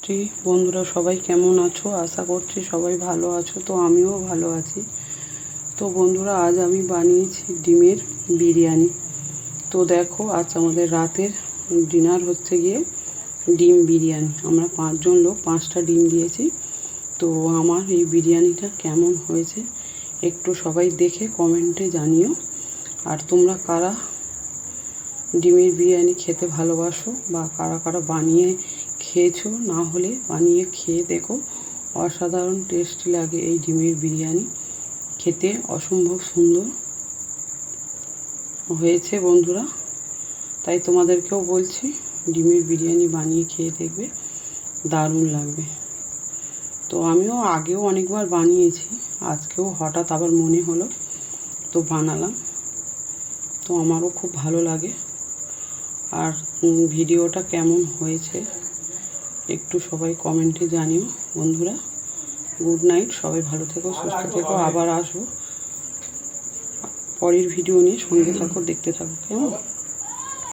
করছি বন্ধুরা, সবাই কেমন আছো? আশা করছি সবাই ভালো আছো। তো আমিও ভালো আছি। তো বন্ধুরা, আজ আমি বানিয়েছি ডিমের বিরিয়ানি। তো দেখো, আজ আমাদের রাতের ডিনার হচ্ছে গিয়ে ডিম বিরিয়ানি। আমরা 5 জন লোক, 5টা ডিম দিয়েছি। তো আমার এই বিরিয়ানিটা কেমন হয়েছে একটু সবাই দেখে কমেন্টে জানিও। আর তোমরা কারা ডিমের বিরিয়ানি খেতে ভালোবাসো বা কারা কারা বানিয়ে খেয়েছো, না হলে বানিয়ে খেয়ে দেখো। অসাধারণ টেস্টি লাগে এই ডিমের বিরিয়ানি, খেতে অসম্ভব সুন্দর হয়েছে বন্ধুরা। তাই তোমাদেরকেও বলছি, ডিমের বিরিয়ানি বানিয়ে খেয়ে দেখবে, দারুণ লাগবে। তো আমিও আগেও অনেকবার বানিয়েছি, আজকেও হঠাৎ আবার মনে হলো তো বানালাম। তো আমারও খুব ভালো লাগে। আর ভিডিওটা কেমন হয়েছে একটু সবাই কমেন্টে জানিও বন্ধুরা। গুড নাইট, সবাই ভালো থেকো, সুস্থ থেকো। আবার আসবো পরের ভিডিও নিয়ে, সঙ্গে থাকো, দেখতে থাকো কেমন।